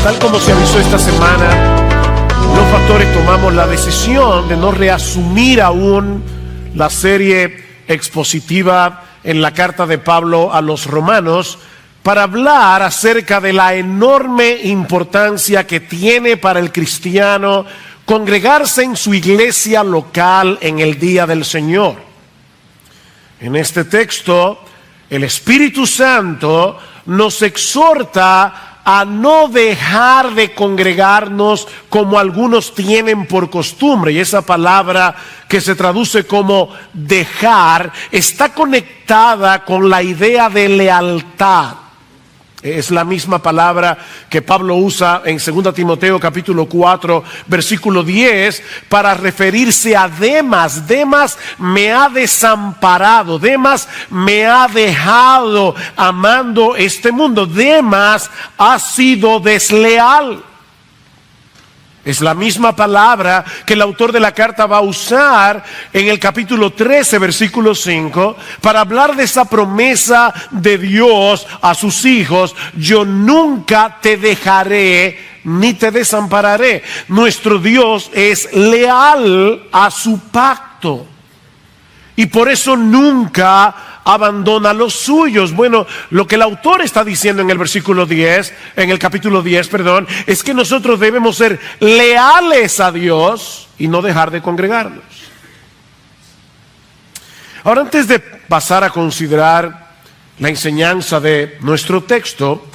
Tal como se avisó esta semana, los pastores tomamos la decisión de no reasumir aún la serie expositiva en la carta de Pablo a los romanos para hablar acerca de la enorme importancia que tiene para el cristiano congregarse en su iglesia local en el día del Señor. En este texto, el Espíritu Santo nos exhorta a no dejar de congregarnos como algunos tienen por costumbre. Y esa palabra que se traduce como dejar está conectada con la idea de lealtad. Es la misma palabra que Pablo usa en 2 Timoteo capítulo 4 versículo 10 para referirse a Demas. Demas me ha desamparado, Demas me ha dejado amando este mundo. Demas ha sido desleal. Es la misma palabra que el autor de la carta va a usar en el capítulo 13, versículo 5, para hablar de esa promesa de Dios a sus hijos: yo nunca te dejaré ni te desampararé. Nuestro Dios es leal a su pacto y por eso nunca abandona a los suyos. Bueno, lo que el autor está diciendo en el versículo 10, en el capítulo 10, es que nosotros debemos ser leales a Dios y no dejar de congregarnos. Ahora, antes de pasar a considerar la enseñanza de nuestro texto,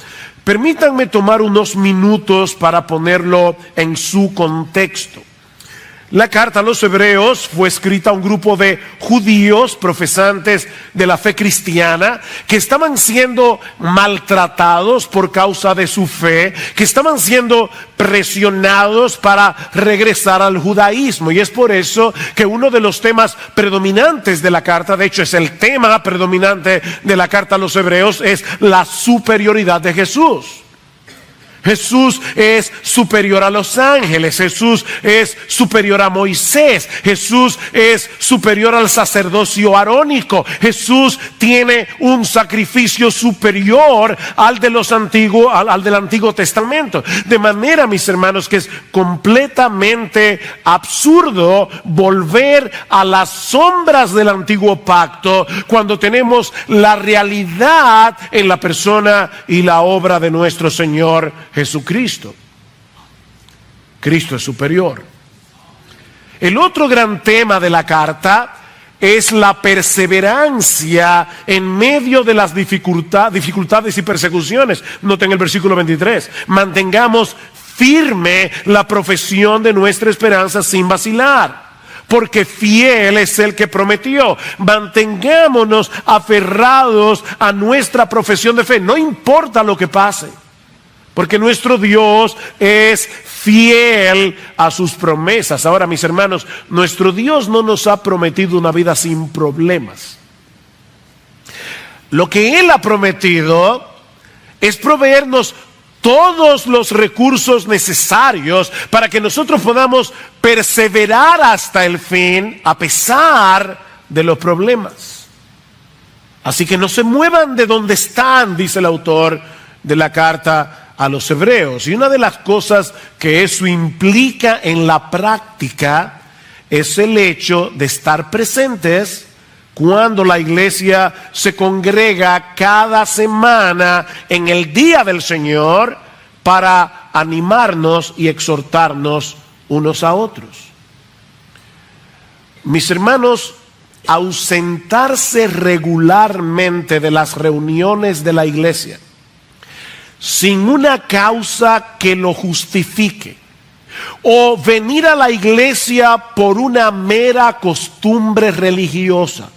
permítanme tomar unos minutos para ponerlo en su contexto. La carta a los hebreos fue escrita a un grupo de judíos profesantes de la fe cristiana que estaban siendo maltratados por causa de su fe, que estaban siendo presionados para regresar al judaísmo. Y es por eso que uno de los temas predominantes de la carta, de hecho es el tema predominante de la carta a los hebreos, es la superioridad de Jesús. Jesús es superior a los ángeles, Jesús es superior a Moisés, Jesús es superior al sacerdocio arónico, Jesús tiene un sacrificio superior al del Antiguo Testamento. De manera, mis hermanos, que es completamente absurdo volver a las sombras del antiguo pacto cuando tenemos la realidad en la persona y la obra de nuestro Señor Jesucristo. Cristo es superior. El otro gran tema de la carta es la perseverancia en medio de las dificultades y persecuciones. Noten el versículo 23. Mantengamos firme la profesión de nuestra esperanza sin vacilar, porque fiel es el que prometió. Mantengámonos aferrados a nuestra profesión de fe, no importa lo que pase, porque nuestro Dios es fiel a sus promesas. Ahora, mis hermanos, nuestro Dios no nos ha prometido una vida sin problemas. Lo que Él ha prometido es proveernos todos los recursos necesarios para que nosotros podamos perseverar hasta el fin a pesar de los problemas. Así que no se muevan de donde están, dice el autor de la carta a los hebreos. Y una de las cosas que eso implica en la práctica es el hecho de estar presentes cuando la iglesia se congrega cada semana en el día del Señor para animarnos y exhortarnos unos a otros. Mis hermanos, ausentarse regularmente de las reuniones de la iglesia sin una causa que lo justifique, o venir a la iglesia por una mera costumbre religiosa,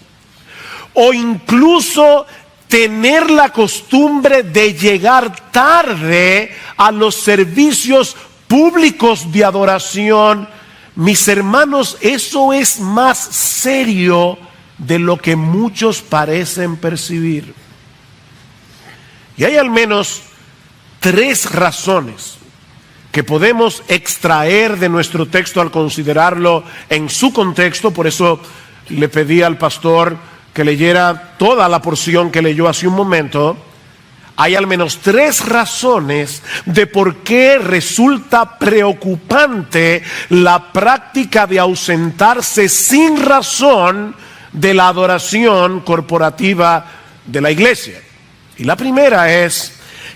o incluso tener la costumbre de llegar tarde a los servicios públicos de adoración, mis hermanos, eso es más serio de lo que muchos parecen percibir. Y hay al menos 3 razones que podemos extraer de nuestro texto al considerarlo en su contexto. Por eso le pedí al pastor que leyera toda la porción que leyó hace un momento. hay al menos 3 razones de por qué resulta preocupante la práctica de ausentarse sin razón de la adoración corporativa de la iglesia. Y la primera es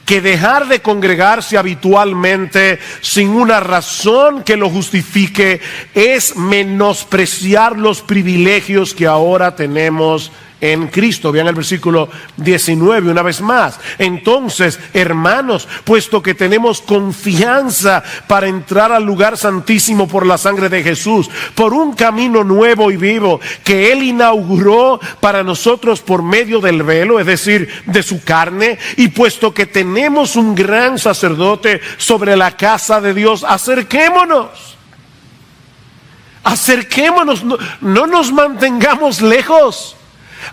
que dejar de congregarse habitualmente sin una razón que lo justifique es menospreciar los privilegios que ahora tenemos en Cristo. Vean el versículo 19 una vez más. Entonces, hermanos, puesto que tenemos confianza para entrar al lugar santísimo por la sangre de Jesús, por un camino nuevo y vivo que Él inauguró para nosotros por medio del velo, es decir, de su carne, y puesto que tenemos un gran sacerdote sobre la casa de Dios, acerquémonos. Acerquémonos, no nos mantengamos lejos.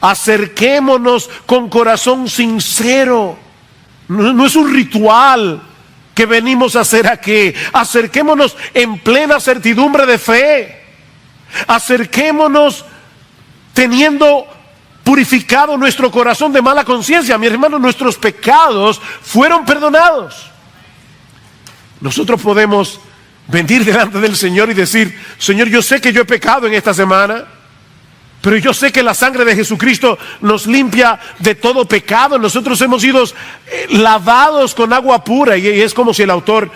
Acerquémonos con corazón sincero. No es un ritual que venimos a hacer aquí. Acerquémonos en plena certidumbre de fe. Acerquémonos teniendo purificado nuestro corazón de mala conciencia. Mi hermano, nuestros pecados fueron perdonados. Nosotros podemos venir delante del Señor y decir: Señor, yo sé que yo he pecado en esta semana, pero yo sé que la sangre de Jesucristo nos limpia de todo pecado. Nosotros hemos sido lavados con agua pura. Y es como si el autor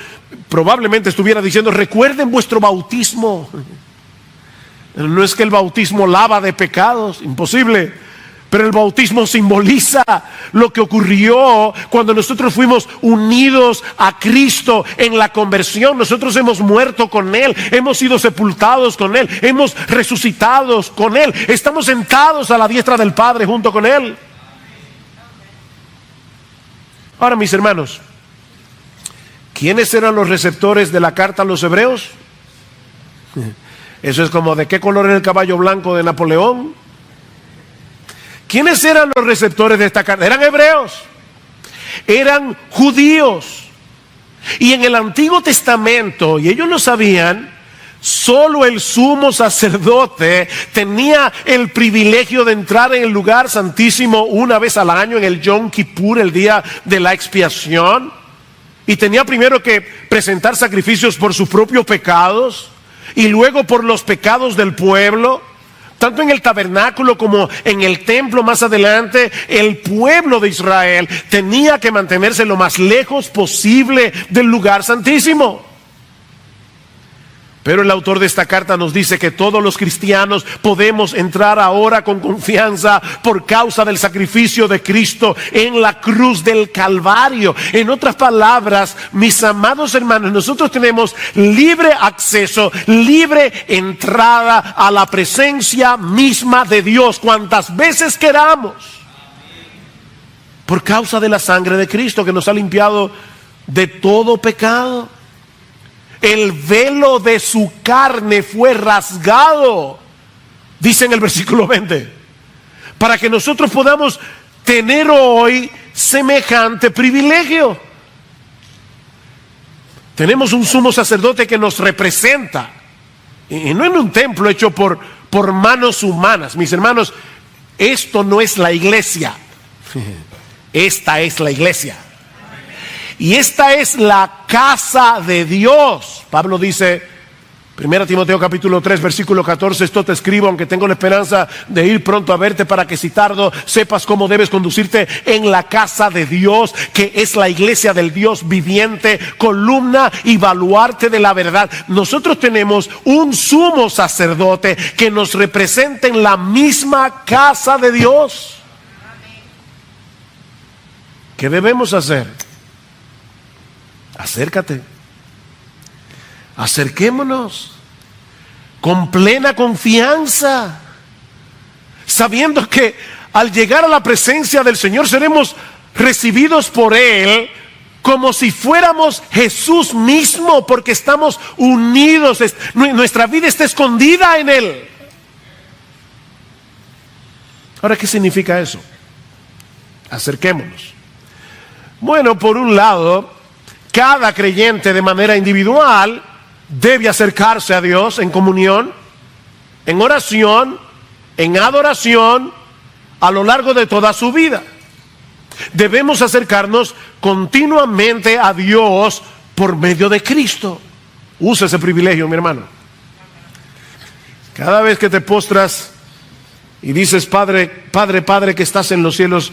probablemente estuviera diciendo: recuerden vuestro bautismo. No es que el bautismo lava de pecados, imposible. Pero el bautismo simboliza lo que ocurrió cuando nosotros fuimos unidos a Cristo en la conversión. Nosotros hemos muerto con Él, hemos sido sepultados con Él, hemos resucitado con Él, estamos sentados a la diestra del Padre junto con Él. Ahora, mis hermanos, ¿quiénes eran los receptores de la carta a los hebreos? Eso es como: ¿de qué color era el caballo blanco de Napoleón? ¿Quiénes eran los receptores de esta carta? Eran hebreos, eran judíos. Y en el Antiguo Testamento, y ellos lo sabían, solo el sumo sacerdote tenía el privilegio de entrar en el lugar santísimo una vez al año, en el Yom Kippur, el día de la expiación. Y tenía primero que presentar sacrificios por sus propios pecados y luego por los pecados del pueblo. Tanto en el tabernáculo como en el templo más adelante, el pueblo de Israel tenía que mantenerse lo más lejos posible del lugar santísimo. Pero el autor de esta carta nos dice que todos los cristianos podemos entrar ahora con confianza por causa del sacrificio de Cristo en la cruz del Calvario. En otras palabras, mis amados hermanos, nosotros tenemos libre acceso, libre entrada a la presencia misma de Dios cuantas veces queramos, por causa de la sangre de Cristo que nos ha limpiado de todo pecado. El velo de su carne fue rasgado, dice en el versículo 20, para que nosotros podamos tener hoy semejante privilegio. Tenemos un sumo sacerdote que nos representa, y no en un templo hecho por manos humanas. Mis hermanos, esto no es la iglesia, esta es la iglesia. Y esta es la casa de Dios. Pablo dice, 1 Timoteo capítulo 3 versículo 14: esto te escribo aunque tengo la esperanza de ir pronto a verte, para que si tardo sepas cómo debes conducirte en la casa de Dios, que es la iglesia del Dios viviente, columna y baluarte de la verdad. Nosotros tenemos un sumo sacerdote que nos representa en la misma casa de Dios. ¿Qué debemos hacer? Acércate, acerquémonos con plena confianza, sabiendo que al llegar a la presencia del Señor seremos recibidos por Él como si fuéramos Jesús mismo, porque estamos unidos, nuestra vida está escondida en Él. Ahora, ¿qué significa eso? Acerquémonos. Bueno, por un lado, cada creyente de manera individual debe acercarse a Dios en comunión, en oración, en adoración, a lo largo de toda su vida. Debemos acercarnos continuamente a Dios por medio de Cristo. Usa ese privilegio, mi hermano. Cada vez que te postras y dices, Padre, Padre, Padre que estás en los cielos,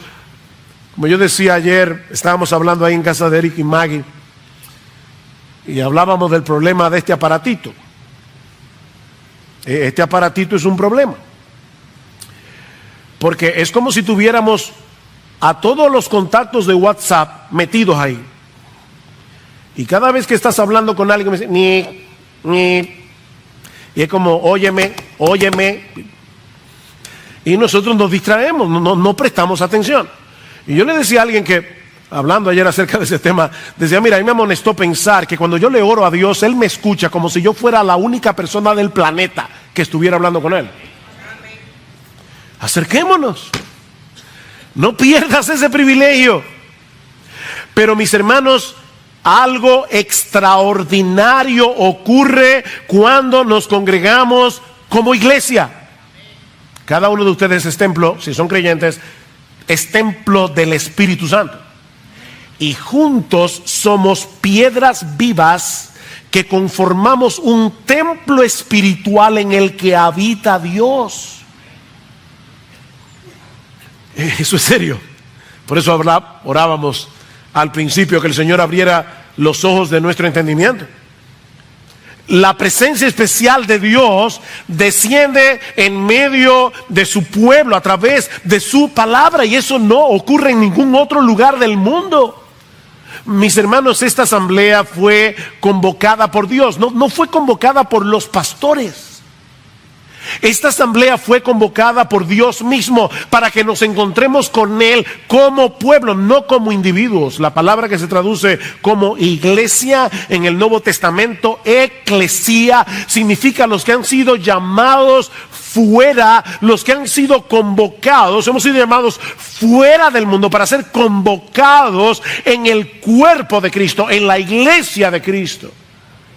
como yo decía ayer, estábamos hablando ahí en casa de Eric y Maggie, y hablábamos del problema de este aparatito. Este aparatito es un problema, porque es como si tuviéramos a todos los contactos de WhatsApp metidos ahí. Y cada vez que estás hablando con alguien, me dice, ni. Y es como, óyeme. Y nosotros nos distraemos, no prestamos atención. Y yo le decía a alguien que, hablando ayer acerca de ese tema, decía, mira, a mí me amonestó pensar que cuando yo le oro a Dios, Él me escucha como si yo fuera la única persona del planeta que estuviera hablando con Él. Acerquémonos. No pierdas ese privilegio. Pero mis hermanos, algo extraordinario ocurre cuando nos congregamos como iglesia. Cada uno de ustedes es templo, si son creyentes, es templo del Espíritu Santo. Y juntos somos piedras vivas que conformamos un templo espiritual en el que habita Dios. Eso es serio. Por eso orábamos al principio que el Señor abriera los ojos de nuestro entendimiento. La presencia especial de Dios desciende en medio de su pueblo a través de su palabra, y eso no ocurre en ningún otro lugar del mundo. Mis hermanos, esta asamblea fue convocada por Dios, no fue convocada por los pastores. Esta asamblea fue convocada por Dios mismo para que nos encontremos con Él como pueblo, no como individuos. La palabra que se traduce como iglesia en el Nuevo Testamento, eclesía, significa los que han sido llamados fuera, los que han sido convocados. Hemos sido llamados fuera del mundo para ser convocados en el cuerpo de Cristo, en la iglesia de Cristo,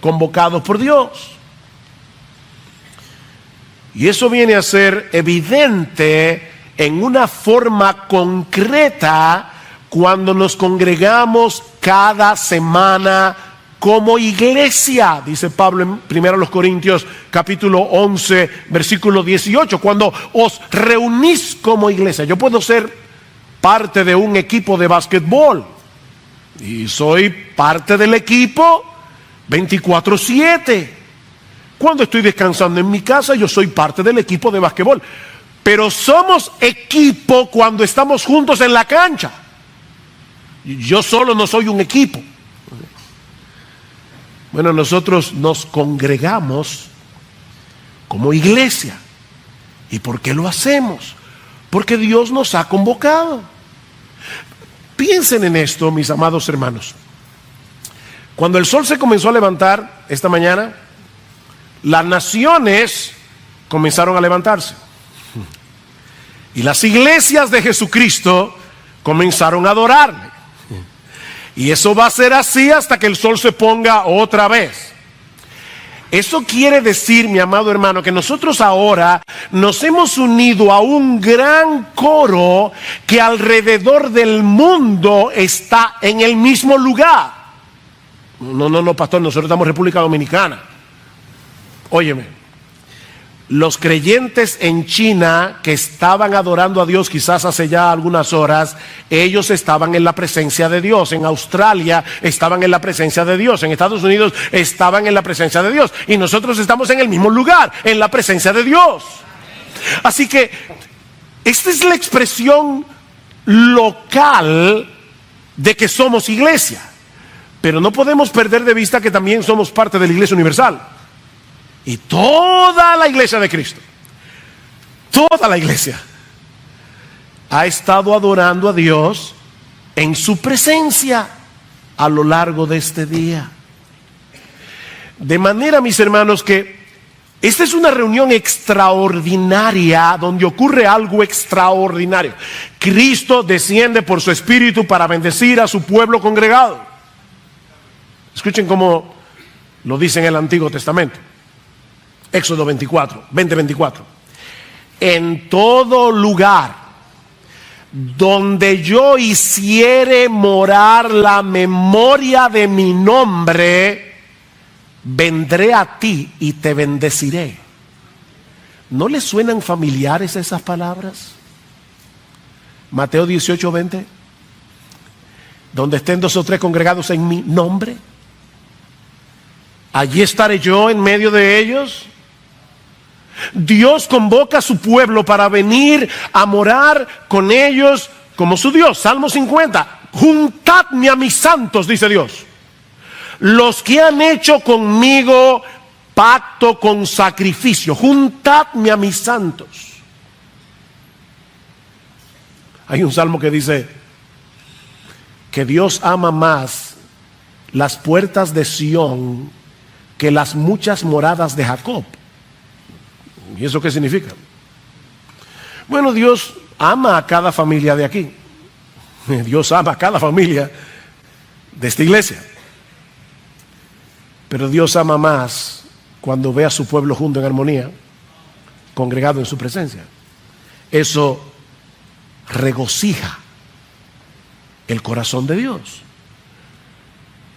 convocados por Dios. Y eso viene a ser evidente en una forma concreta cuando nos congregamos cada semana como iglesia. Dice Pablo en 1 Corintios capítulo 11 versículo 18, cuando os reunís como iglesia. Yo puedo ser parte de un equipo de básquetbol y soy parte del equipo 24/7. Cuando estoy descansando en mi casa, yo soy parte del equipo de basquetbol. Pero somos equipo cuando estamos juntos en la cancha. Yo solo no soy un equipo. Bueno, nosotros nos congregamos como iglesia. ¿Y por qué lo hacemos? Porque Dios nos ha convocado. Piensen en esto, mis amados hermanos. Cuando el sol se comenzó a levantar esta mañana, las naciones comenzaron a levantarse. Y las iglesias de Jesucristo comenzaron a adorarle. Y eso va a ser así hasta que el sol se ponga otra vez. Eso quiere decir, mi amado hermano, que nosotros ahora nos hemos unido a un gran coro que alrededor del mundo está en el mismo lugar. No, pastor, nosotros estamos en República Dominicana. Óyeme, los creyentes en China que estaban adorando a Dios quizás hace ya algunas horas, ellos estaban en la presencia de Dios. En Australia estaban en la presencia de Dios. En Estados Unidos estaban en la presencia de Dios. Y nosotros estamos en el mismo lugar, en la presencia de Dios. Así que esta es la expresión local de que somos iglesia. Pero no podemos perder de vista que también somos parte de la Iglesia Universal. Y toda la iglesia de Cristo, toda la iglesia, ha estado adorando a Dios en su presencia a lo largo de este día. De manera, mis hermanos, que esta es una reunión extraordinaria donde ocurre algo extraordinario. Cristo desciende por su Espíritu para bendecir a su pueblo congregado. Escuchen cómo lo dice en el Antiguo Testamento. Éxodo 20:24. En todo lugar donde yo hiciere morar la memoria de mi nombre, vendré a ti y te bendeciré. ¿No le suenan familiares esas palabras? Mateo 18:20. Donde estén 2 o 3 congregados en mi nombre, allí estaré yo en medio de ellos. Dios convoca a su pueblo para venir a morar con ellos como su Dios. Salmo 50. Juntadme a mis santos, dice Dios, los que han hecho conmigo pacto con sacrificio. Juntadme a mis santos. Hay un salmo que dice que Dios ama más las puertas de Sión que las muchas moradas de Jacob. ¿Y eso qué significa? Bueno, Dios ama a cada familia de aquí. Dios ama a cada familia de esta iglesia. Pero Dios ama más cuando ve a su pueblo junto en armonía, congregado en su presencia. Eso regocija el corazón de Dios.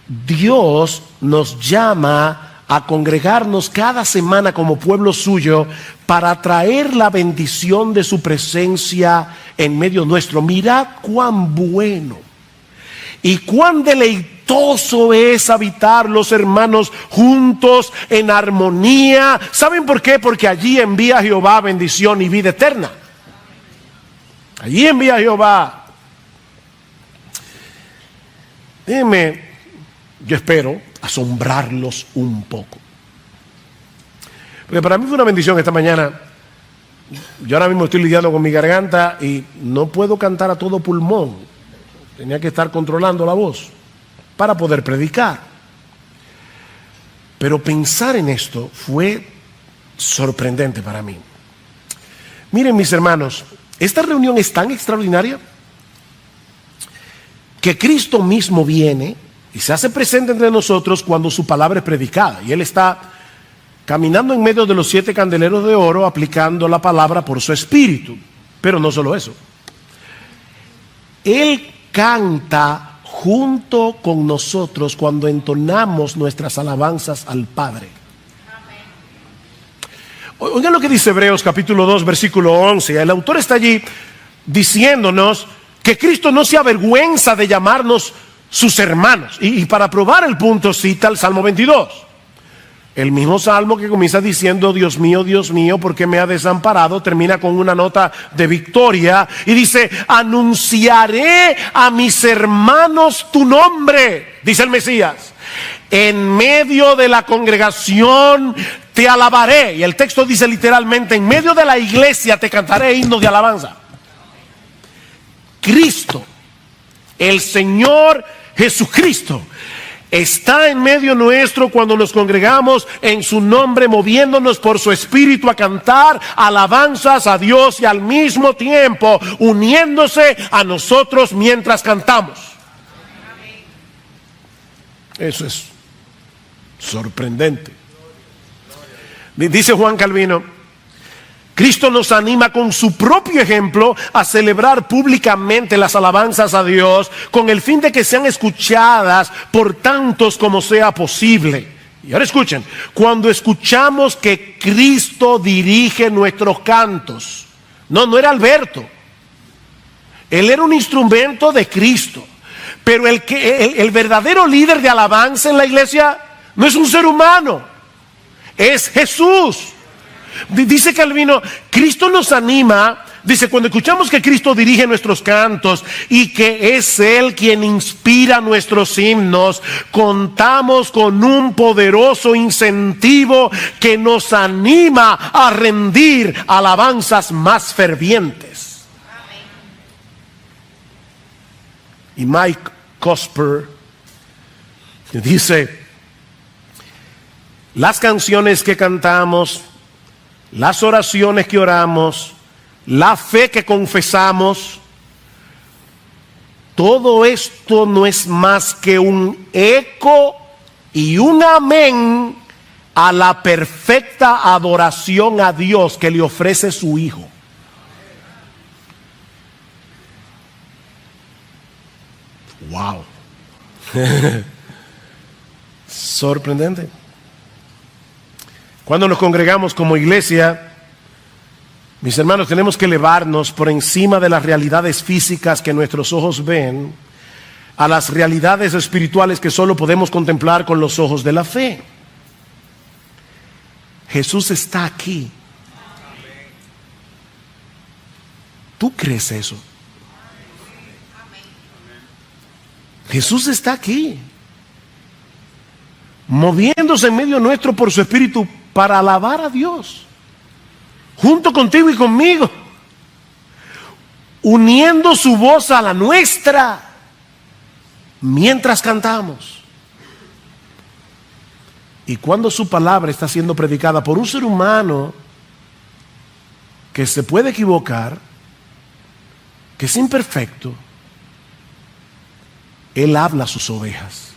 Dios nos llama a congregarnos cada semana como pueblo suyo para traer la bendición de su presencia en medio nuestro. Mirad cuán bueno y cuán deleitoso es habitar los hermanos juntos en armonía. ¿Saben por qué? Porque allí envía Jehová bendición y vida eterna. Allí envía Jehová. Déjenme, yo espero asombrarlos un poco, porque para mí fue una bendición esta mañana. Yo ahora mismo estoy lidiando con mi garganta y no puedo cantar a todo pulmón. Tenía que estar controlando la voz para poder predicar. Pero pensar en esto fue sorprendente para mí. Miren, mis hermanos, esta reunión es tan extraordinaria que Cristo mismo viene y se hace presente entre nosotros cuando su palabra es predicada. Y Él está caminando en medio de los 7 candeleros de oro, aplicando la palabra por su espíritu. Pero no solo eso. Él canta junto con nosotros cuando entonamos nuestras alabanzas al Padre. Oigan lo que dice Hebreos capítulo 2, versículo 11. El autor está allí diciéndonos que Cristo no se avergüenza de llamarnos sus hermanos. Y para probar el punto cita el Salmo 22. El mismo salmo que comienza diciendo: Dios mío, ¿por qué me ha desamparado? Termina con una nota de victoria y dice: anunciaré a mis hermanos tu nombre, dice el Mesías. En medio de la congregación te alabaré. Y el texto dice literalmente: en medio de la iglesia te cantaré himnos de alabanza. Cristo, el Señor Jesucristo, está en medio nuestro cuando nos congregamos en su nombre, moviéndonos por su espíritu a cantar alabanzas a Dios y al mismo tiempo uniéndose a nosotros mientras cantamos. Eso es sorprendente. Dice Juan Calvino: Cristo nos anima con su propio ejemplo a celebrar públicamente las alabanzas a Dios con el fin de que sean escuchadas por tantos como sea posible. Y ahora escuchen, cuando escuchamos que Cristo dirige nuestros cantos, no era Alberto, él era un instrumento de Cristo, pero el verdadero líder de alabanza en la iglesia no es un ser humano, es Jesús. Dice Calvino, Cristo nos anima, dice, cuando escuchamos que Cristo dirige nuestros cantos y que es Él quien inspira nuestros himnos, contamos con un poderoso incentivo que nos anima a rendir alabanzas más fervientes. Y Mike Cosper dice: las canciones que cantamos, las oraciones que oramos, la fe que confesamos, todo esto no es más que un eco y un amén a la perfecta adoración a Dios que le ofrece su Hijo. Wow. Sorprendente. Cuando nos congregamos como iglesia, mis hermanos, tenemos que elevarnos por encima de las realidades físicas que nuestros ojos ven a las realidades espirituales que solo podemos contemplar con los ojos de la fe. Jesús está aquí. ¿Tú crees eso? Jesús está aquí, moviéndose en medio nuestro por su Espíritu para alabar a Dios, junto contigo y conmigo, uniendo su voz a la nuestra mientras cantamos. Y cuando su palabra está siendo predicada por un ser humano que se puede equivocar, que es imperfecto, Él habla a sus ovejas.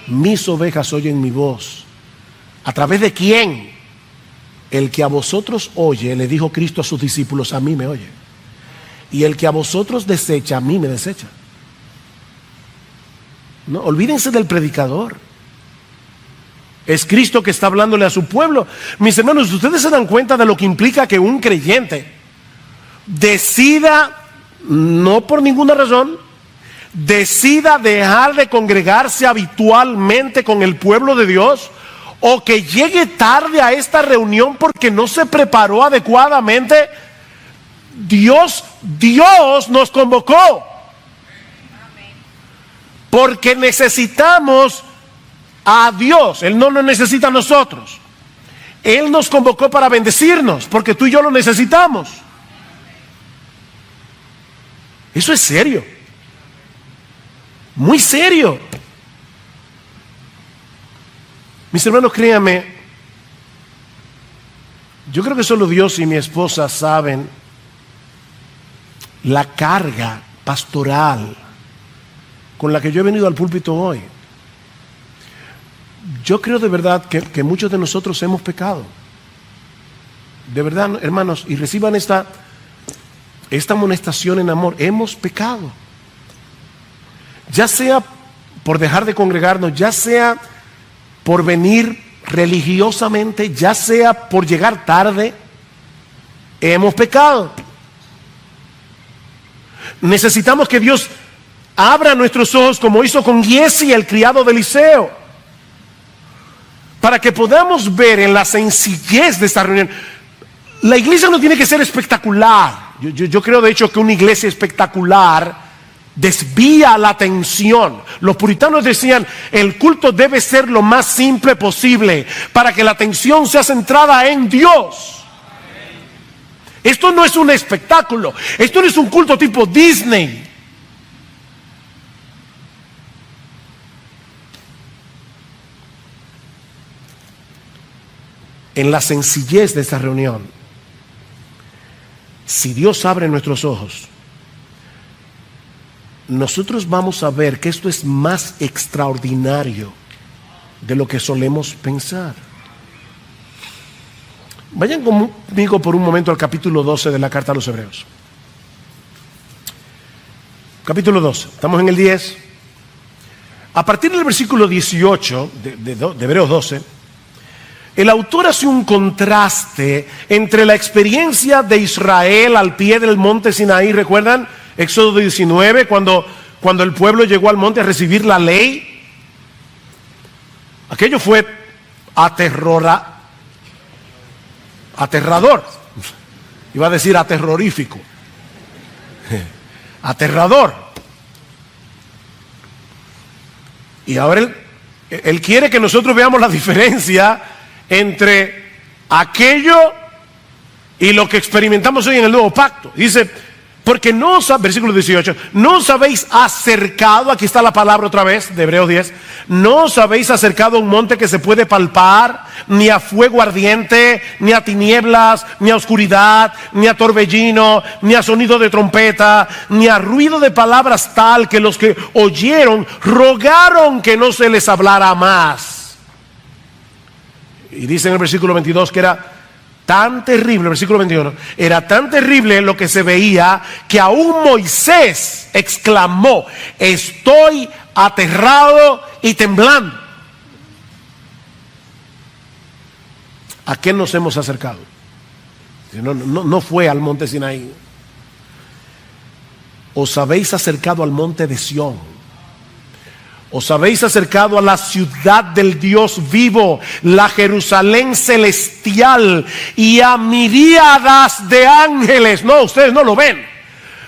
Mis ovejas oyen mi voz. ¿A través de quién? El que a vosotros oye, le dijo Cristo a sus discípulos, a mí me oye. Y el que a vosotros desecha, a mí me desecha. No, olvídense del predicador. Es Cristo que está hablándole a su pueblo. Mis hermanos, ustedes se dan cuenta de lo que implica que un creyente decida, no por ninguna razón, decida dejar de congregarse habitualmente con el pueblo de Dios, o que llegue tarde a esta reunión porque no se preparó adecuadamente. Dios nos convocó porque necesitamos a Dios. Él no nos necesita a nosotros. Él nos convocó para bendecirnos porque tú y yo lo necesitamos. Eso es serio, muy serio. Mis hermanos, créanme, yo creo que solo Dios y mi esposa saben la carga pastoral con la que yo he venido al púlpito hoy. Yo creo de verdad que muchos de nosotros hemos pecado. De verdad, hermanos, y reciban esta amonestación en amor. Hemos pecado. Ya sea por dejar de congregarnos, ya sea por venir religiosamente, ya sea por llegar tarde, hemos pecado. Necesitamos que Dios abra nuestros ojos como hizo con Giesi, el criado de Eliseo, para que podamos ver en la sencillez de esta reunión. La iglesia no tiene que ser espectacular. Yo creo de hecho que una iglesia espectacular desvía la atención. Los puritanos decían, el culto debe ser lo más simple posible para que la atención sea centrada en Dios. Esto no es un espectáculo, esto no es un culto tipo Disney. En la sencillez de esta reunión, si Dios abre nuestros ojos, nosotros vamos a ver que esto es más extraordinario de lo que solemos pensar. Vayan conmigo por un momento al capítulo 12 de la carta a los Hebreos. Capítulo 12, estamos en el 10. A partir del versículo 18 de Hebreos 12, el autor hace un contraste entre la experiencia de Israel al pie del monte Sinaí. ¿Recuerdan? Éxodo 19, cuando el pueblo llegó al monte a recibir la ley. Aquello fue aterrador. Iba a decir aterrorífico. Aterrador. Y ahora él quiere que nosotros veamos la diferencia entre aquello y lo que experimentamos hoy en el nuevo pacto. Dice, porque no os, versículo 18, no os habéis acercado, aquí está la palabra otra vez de Hebreos 10, no os habéis acercado a un monte que se puede palpar, ni a fuego ardiente, ni a tinieblas, ni a oscuridad, ni a torbellino, ni a sonido de trompeta, ni a ruido de palabras tal que los que oyeron rogaron que no se les hablara más. Y dice en el versículo 22 que era tan terrible, versículo 21, era tan terrible lo que se veía que aún Moisés exclamó: estoy aterrado y temblando. ¿A qué nos hemos acercado? No fue al monte Sinaí. Os habéis acercado al monte de Sión. Os habéis acercado a la ciudad del Dios vivo, la Jerusalén celestial, y a miríadas de ángeles. No, ustedes no lo ven,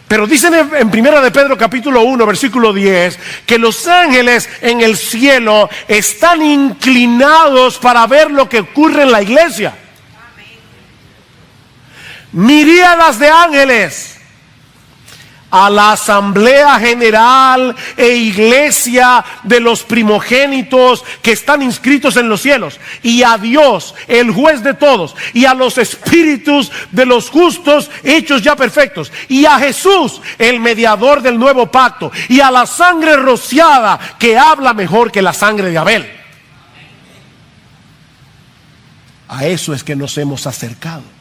pero dicen en Primera de Pedro capítulo 1 versículo 10 que los ángeles en el cielo están inclinados para ver lo que ocurre en la iglesia. Miríadas de ángeles a la asamblea general e iglesia de los primogénitos que están inscritos en los cielos, y a Dios, el juez de todos, y a los espíritus de los justos hechos ya perfectos, y a Jesús, el mediador del nuevo pacto, y a la sangre rociada que habla mejor que la sangre de Abel. A eso es que nos hemos acercado.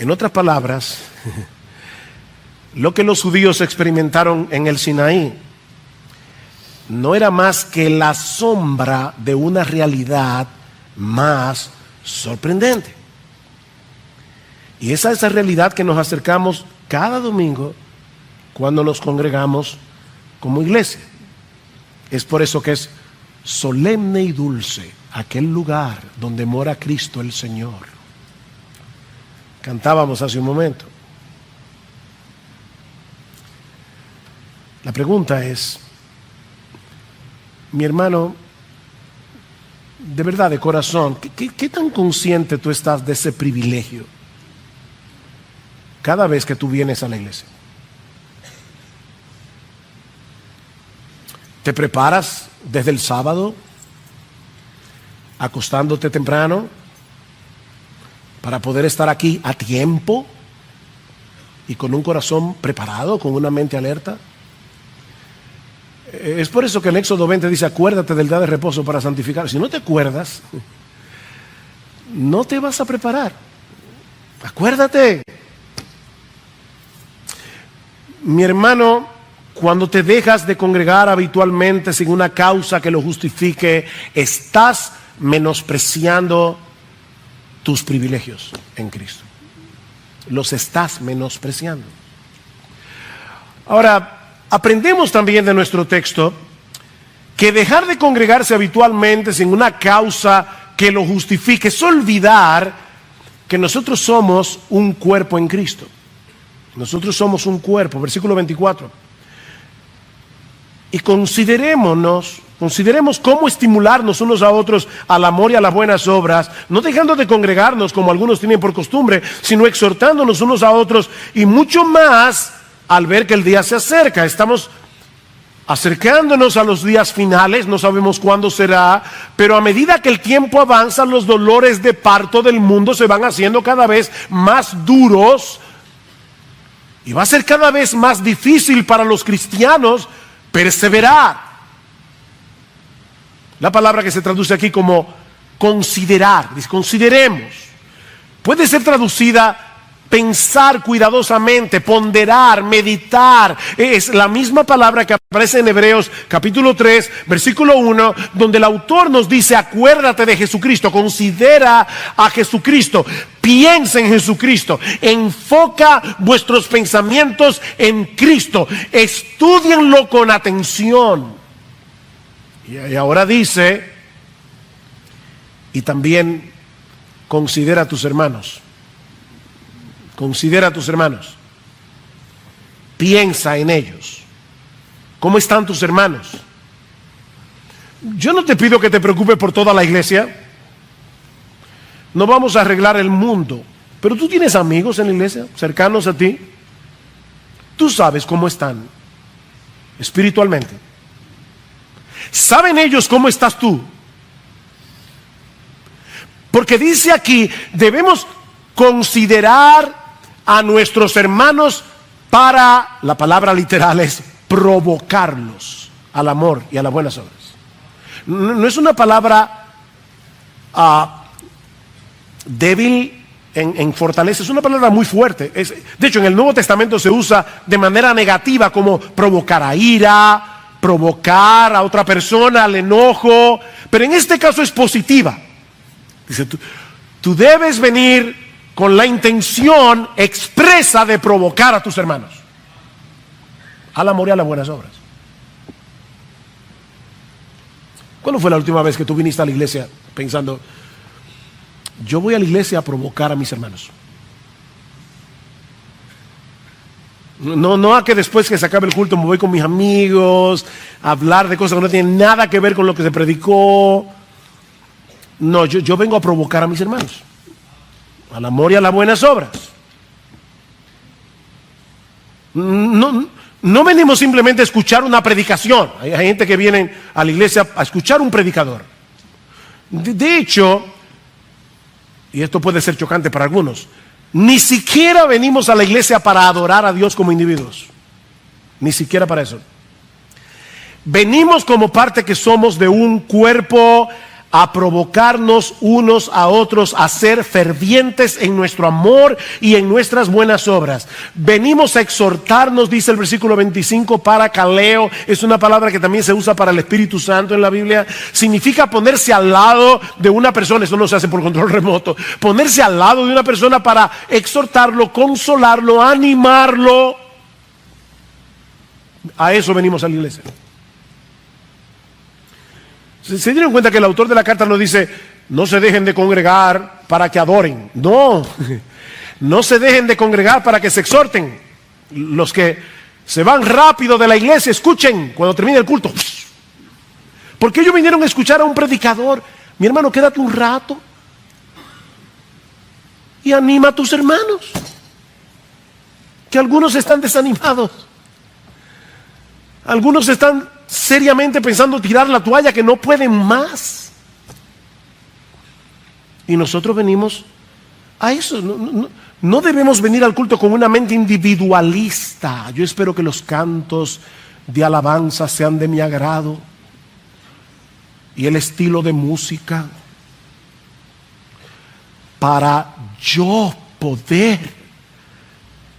En otras palabras, lo que los judíos experimentaron en el Sinaí no era más que la sombra de una realidad más sorprendente. Y esa es la realidad que nos acercamos cada domingo cuando nos congregamos como iglesia. Es por eso que es solemne y dulce aquel lugar donde mora Cristo el Señor. Cantábamos hace un momento. La pregunta es, mi hermano, de verdad, de corazón, ¿qué tan consciente tú estás de ese privilegio cada vez que tú vienes a la iglesia? ¿Te preparas desde el sábado, acostándote temprano, para poder estar aquí a tiempo y con un corazón preparado, con una mente alerta? Es por eso que en Éxodo 20 dice: acuérdate del día de reposo para santificar. Si no te acuerdas, no te vas a preparar. Acuérdate. Mi hermano, cuando te dejas de congregar habitualmente sin una causa que lo justifique, estás menospreciando tus privilegios en Cristo. Los estás menospreciando. Ahora, aprendemos también de nuestro texto que dejar de congregarse habitualmente sin una causa que lo justifique es olvidar que nosotros somos un cuerpo en Cristo. Nosotros somos un cuerpo, versículo 24. Y consideremos cómo estimularnos unos a otros al amor y a las buenas obras, no dejando de congregarnos como algunos tienen por costumbre, sino exhortándonos unos a otros, y mucho más al ver que el día se acerca. Estamos acercándonos a los días finales, no sabemos cuándo será, pero a medida que el tiempo avanza, los dolores de parto del mundo se van haciendo cada vez más duros, y va a ser cada vez más difícil para los cristianos perseverar. La palabra que se traduce aquí como considerar, dice consideremos, puede ser traducida pensar cuidadosamente, ponderar, meditar. Es la misma palabra que aparece en Hebreos capítulo 3, versículo 1, donde el autor nos dice: acuérdate de Jesucristo, considera a Jesucristo, piensa en Jesucristo, enfoca vuestros pensamientos en Cristo, estúdienlo con atención. Y ahora dice, y también considera a tus hermanos. Considera a tus hermanos. Piensa en ellos. ¿Cómo están tus hermanos? Yo no te pido que te preocupes por toda la iglesia. No vamos a arreglar el mundo. Pero tú tienes amigos en la iglesia, cercanos a ti. Tú sabes cómo están espiritualmente. ¿Saben ellos cómo estás tú? Porque dice aquí, debemos considerar a nuestros hermanos para, la palabra literal es provocarlos al amor y a las buenas obras. no es una palabra débil en fortaleza, es una palabra muy fuerte. De hecho, en el Nuevo Testamento se usa de manera negativa, como provocar a ira, provocar a otra persona al enojo, pero en este caso es positiva. Dice, tú debes venir con la intención expresa de provocar a tus hermanos al amor y a las buenas obras. ¿Cuándo fue la última vez que tú viniste a la iglesia pensando, yo voy a la iglesia a provocar a mis hermanos? No a que después que se acabe el culto me voy con mis amigos a hablar de cosas que no tienen nada que ver con lo que se predicó. No, yo vengo a provocar a mis hermanos al amor y a las buenas obras. No venimos simplemente a escuchar una predicación. Hay gente que viene a la iglesia a escuchar un predicador. De hecho, y esto puede ser chocante para algunos, ni siquiera venimos a la iglesia para adorar a Dios como individuos. Ni siquiera para eso. Venimos como parte que somos de un cuerpo a provocarnos unos a otros, a ser fervientes en nuestro amor y en nuestras buenas obras. Venimos a exhortarnos, dice el versículo 25, para caleo. Es una palabra que también se usa para el Espíritu Santo en la Biblia. Significa ponerse al lado de una persona. Eso no se hace por control remoto. Ponerse al lado de una persona para exhortarlo, consolarlo, animarlo. A eso venimos a la iglesia. ¿Se dieron cuenta que el autor de la carta no dice, no se dejen de congregar para que adoren? No, no se dejen de congregar para que se exhorten. Los que se van rápido de la iglesia, escuchen cuando termine el culto. Porque ellos vinieron a escuchar a un predicador. Mi hermano, quédate un rato y anima a tus hermanos, que algunos están desanimados. Algunos están seriamente pensando tirar la toalla, que no pueden más. Y nosotros venimos a eso. No debemos venir al culto con una mente individualista. Yo espero que los cantos de alabanza sean de mi agrado y el estilo de música, para yo poder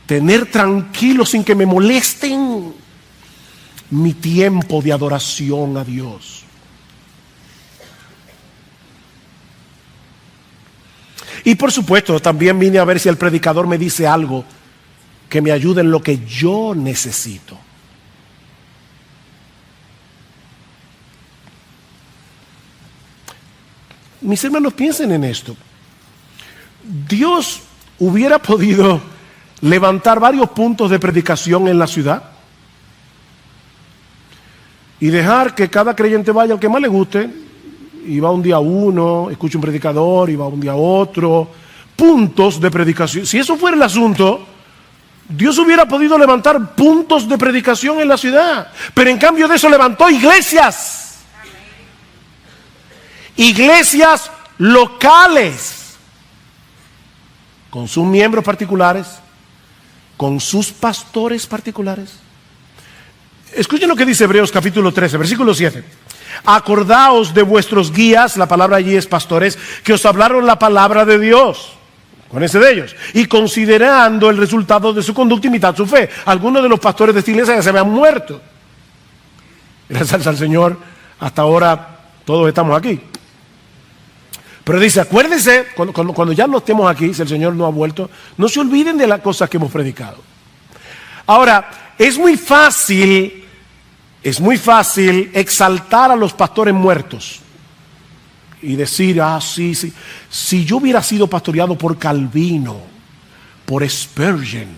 tener tranquilo, sin que me molesten, mi tiempo de adoración a Dios. Y por supuesto, también vine a ver si el predicador me dice algo que me ayude en lo que yo necesito. Mis hermanos, piensen en esto. Dios hubiera podido levantar varios puntos de predicación en la ciudad y dejar que cada creyente vaya al que más le guste, y va un día uno, escucha un predicador, y va un día otro. Puntos de predicación. Si eso fuera el asunto, Dios hubiera podido levantar puntos de predicación en la ciudad. Pero en cambio de eso levantó iglesias. Iglesias locales, con sus miembros particulares, con sus pastores particulares. Escuchen lo que dice Hebreos capítulo 13, versículo 7. Acordaos de vuestros guías, la palabra allí es pastores, que os hablaron la palabra de Dios. Acuérdense de ellos. Y considerando el resultado de su conducta, imitad su fe. Algunos de los pastores de esta iglesia ya se habían muerto. Gracias al Señor, hasta ahora todos estamos aquí. Pero dice, acuérdense, cuando ya no estemos aquí, si el Señor no ha vuelto, no se olviden de las cosas que hemos predicado. Ahora, es muy fácil exaltar a los pastores muertos y decir, sí, si yo hubiera sido pastoreado por Calvino, por Spurgeon,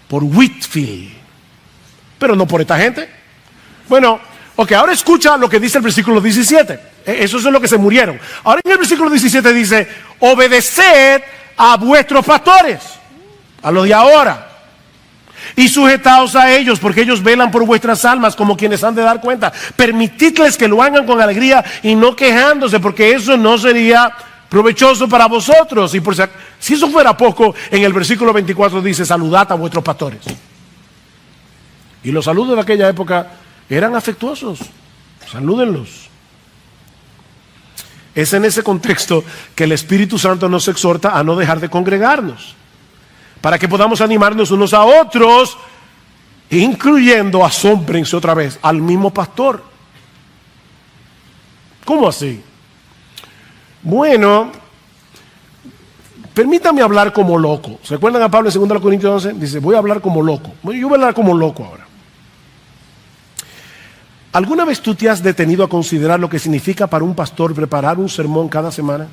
por Whitfield, pero no por esta gente. Bueno, ok, ahora escucha lo que dice el versículo 17. Esos son los que se murieron. Ahora en el versículo 17 dice, obedeced a vuestros pastores, a los de ahora, y sujetaos a ellos, porque ellos velan por vuestras almas como quienes han de dar cuenta. Permitidles que lo hagan con alegría y no quejándose, porque eso no sería provechoso para vosotros. Y si eso fuera poco, en el versículo 24 dice, saludad a vuestros pastores. Y los saludos de aquella época eran afectuosos. Salúdenlos. Es en ese contexto que el Espíritu Santo nos exhorta a no dejar de congregarnos, para que podamos animarnos unos a otros, incluyendo, asómbrense otra vez, al mismo pastor. ¿Cómo así? Bueno, permítame hablar como loco. ¿Se acuerdan a Pablo en 2 Corintios 11? Dice, voy a hablar como loco. Bueno, yo voy a hablar como loco ahora. ¿Alguna vez tú te has detenido a considerar lo que significa para un pastor preparar un sermón cada semana?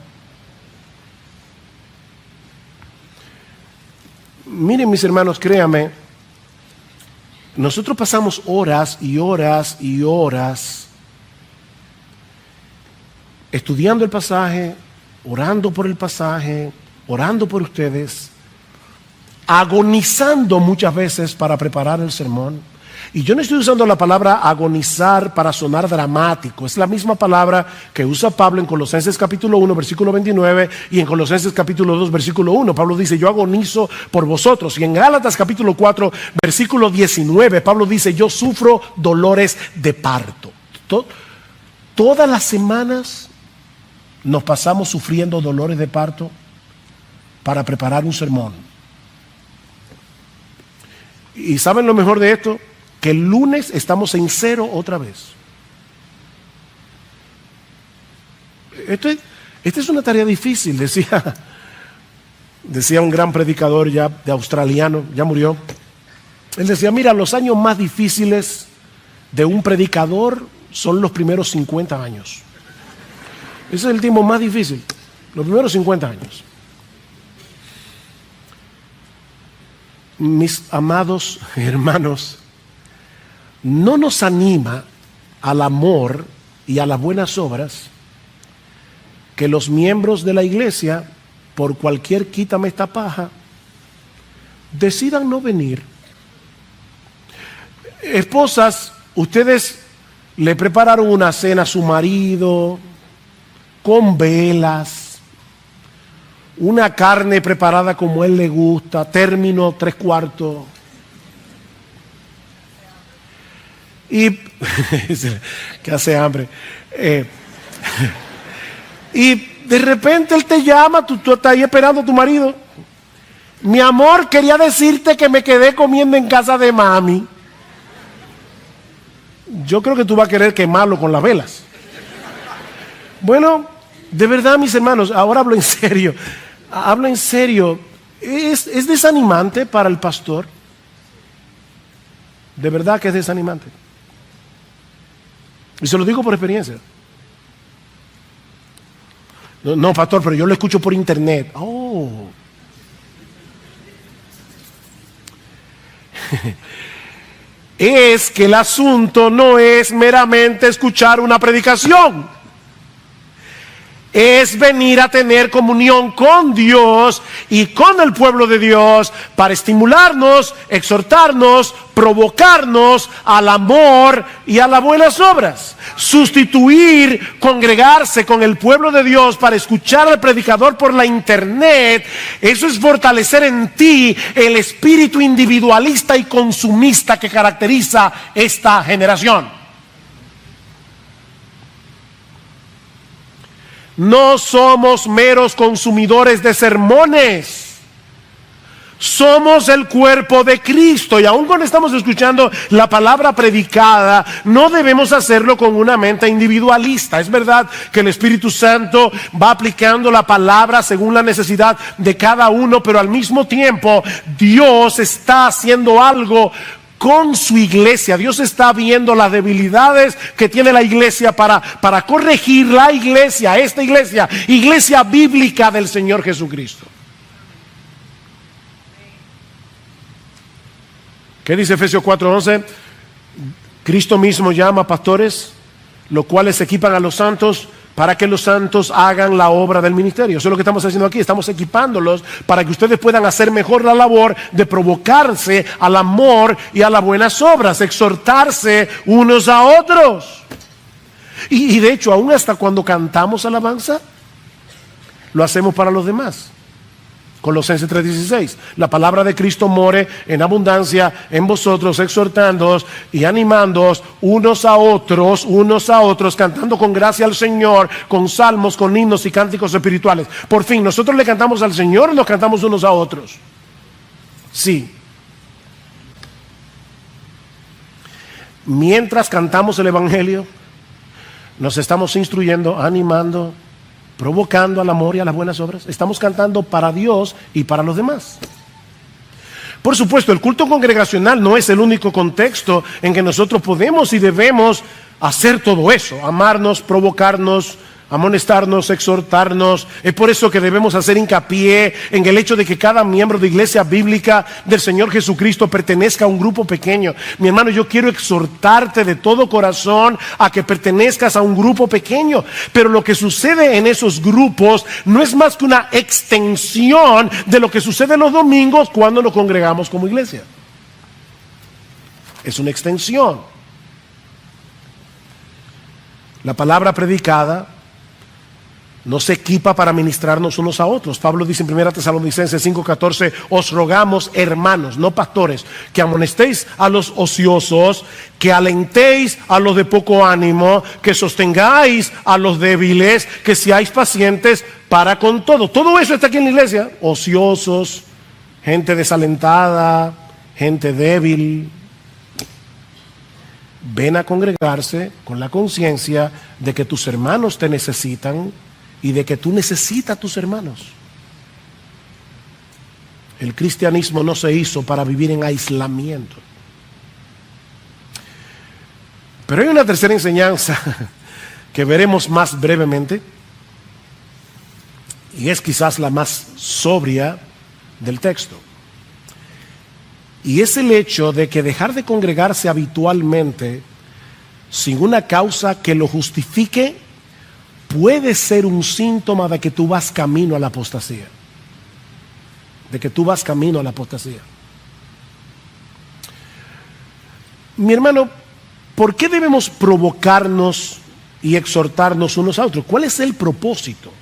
Miren, mis hermanos, créanme, nosotros pasamos horas y horas y horas estudiando el pasaje, orando por el pasaje, orando por ustedes, agonizando muchas veces para preparar el sermón. Y yo no estoy usando la palabra agonizar para sonar dramático. Es la misma palabra que usa Pablo en Colosenses capítulo 1, versículo 29 y en Colosenses capítulo 2, versículo 1. Pablo dice, yo agonizo por vosotros. Y en Gálatas capítulo 4, versículo 19, Pablo dice, yo sufro dolores de parto. Todas las semanas nos pasamos sufriendo dolores de parto para preparar un sermón. ¿Y saben lo mejor de esto? Que el lunes estamos en cero otra vez. Esta es una tarea difícil, decía un gran predicador ya de australiano, ya murió. Él decía, mira, los años más difíciles de un predicador son los primeros 50 años. Ese es el tiempo más difícil, los primeros 50 años. Mis amados hermanos, no nos anima al amor y a las buenas obras que los miembros de la iglesia, por cualquier quítame esta paja, decidan no venir. Esposas, ustedes le prepararon una cena a su marido con velas, una carne preparada como él le gusta, término 3/4. Y que hace hambre. Y de repente él te llama, tú estás ahí esperando a tu marido. Mi amor, quería decirte que me quedé comiendo en casa de mami. Yo creo que tú vas a querer quemarlo con las velas. Bueno, de verdad, mis hermanos, ahora hablo en serio. Hablo en serio. ¿Es desanimante para el pastor? De verdad que es desanimante. Y se lo digo por experiencia. No, pastor, pero yo lo escucho por internet. Oh. Es que el asunto no es meramente escuchar una predicación. Es venir a tener comunión con Dios y con el pueblo de Dios para estimularnos, exhortarnos, provocarnos al amor y a las buenas obras. Sustituir, congregarse con el pueblo de Dios para escuchar al predicador por la internet, eso es fortalecer en ti el espíritu individualista y consumista que caracteriza esta generación. No somos meros consumidores de sermones. Somos el cuerpo de Cristo. Y aun cuando estamos escuchando la palabra predicada, no debemos hacerlo con una mente individualista. Es verdad que el Espíritu Santo va aplicando la palabra según la necesidad de cada uno, pero al mismo tiempo Dios está haciendo algo con su iglesia. Dios está viendo las debilidades que tiene la iglesia para corregir la iglesia, esta iglesia bíblica del Señor Jesucristo. ¿Qué dice Efesios 4:11? Cristo mismo llama a pastores, los cuales equipan a los santos para que los santos hagan la obra del ministerio. Eso es lo que estamos haciendo aquí. Estamos equipándolos para que ustedes puedan hacer mejor la labor de provocarse al amor y a las buenas obras, exhortarse unos a otros. Y de hecho, aún hasta cuando cantamos alabanza, lo hacemos para los demás. Colosenses 3:16. La palabra de Cristo more en abundancia en vosotros, exhortándoos y animándoos unos a otros, cantando con gracia al Señor, con salmos, con himnos y cánticos espirituales. Por fin, ¿nosotros le cantamos al Señor o nos cantamos unos a otros? Sí. Mientras cantamos el Evangelio, nos estamos instruyendo, animando, provocando al amor y a las buenas obras. Estamos cantando para Dios y para los demás. Por supuesto, el culto congregacional no es el único contexto en que nosotros podemos y debemos hacer todo eso, amarnos, provocarnos, amonestarnos, exhortarnos. Es por eso que debemos hacer hincapié en el hecho de que cada miembro de iglesia bíblica del Señor Jesucristo pertenezca a un grupo pequeño. Mi hermano, yo quiero exhortarte de todo corazón a que pertenezcas a un grupo pequeño, pero lo que sucede en esos grupos no es más que una extensión de lo que sucede los domingos cuando nos congregamos como iglesia. Es una extensión. La palabra predicada no se equipa para ministrarnos unos a otros. Pablo dice en 1 Tesalonicenses 5:14, os rogamos, hermanos, no pastores, que amonestéis a los ociosos, que alentéis a los de poco ánimo, que sostengáis a los débiles, que seáis pacientes para con todo. Todo eso está aquí en la iglesia. Ociosos, gente desalentada, gente débil. Ven a congregarse con la conciencia de que tus hermanos te necesitan y de que tú necesitas a tus hermanos. El cristianismo no se hizo para vivir en aislamiento. Pero hay una tercera enseñanza que veremos más brevemente, y es quizás la más sobria del texto. Y es el hecho de que dejar de congregarse habitualmente sin una causa que lo justifique puede ser un síntoma de que tú vas camino a la apostasía. De que tú vas camino a la apostasía. Mi hermano, ¿por qué debemos provocarnos y exhortarnos unos a otros? ¿Cuál es el propósito?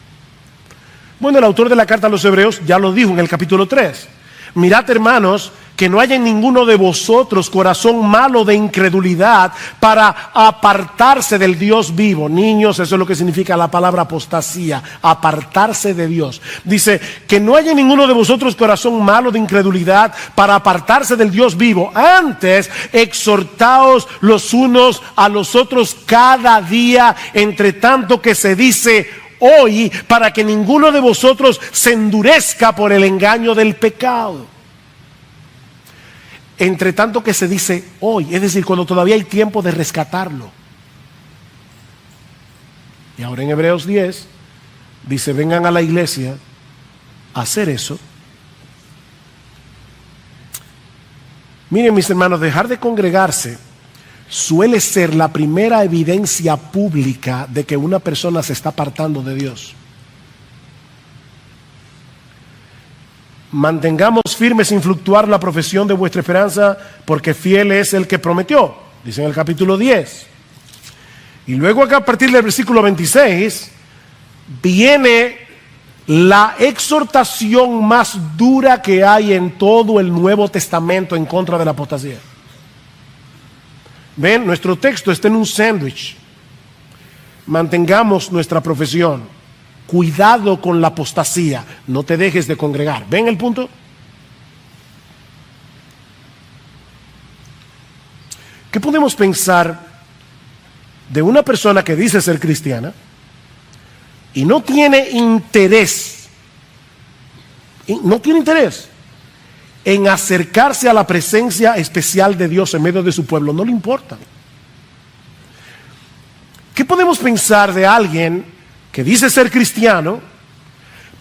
Bueno, el autor de la carta a los Hebreos ya lo dijo en el capítulo 3. Mirad, hermanos, que no haya en ninguno de vosotros corazón malo de incredulidad para apartarse del Dios vivo. Niños, eso es lo que significa la palabra apostasía, apartarse de Dios. Dice, que no haya en ninguno de vosotros corazón malo de incredulidad para apartarse del Dios vivo. Antes, exhortaos los unos a los otros cada día, entre tanto que se dice hoy, para que ninguno de vosotros se endurezca por el engaño del pecado. Entre tanto que se dice hoy, es decir, cuando todavía hay tiempo de rescatarlo. Y ahora en Hebreos 10 dice, vengan a la iglesia a hacer eso. Miren, mis hermanos, dejar de congregarse suele ser la primera evidencia pública de que una persona se está apartando de Dios. Mantengamos firme sin fluctuar la profesión de vuestra esperanza, porque fiel es el que prometió, dice en el capítulo 10. Y luego acá a partir del versículo 26 viene la exhortación más dura que hay en todo el Nuevo Testamento en contra de la apostasía. Ven, nuestro texto está en un sándwich. Mantengamos nuestra profesión. Cuidado con la apostasía, no te dejes de congregar. ¿Ven el punto? ¿Qué podemos pensar de una persona que dice ser cristiana y no tiene interés en acercarse a la presencia especial de Dios en medio de su pueblo? No le importa. ¿Qué podemos pensar de alguien que dice ser cristiano,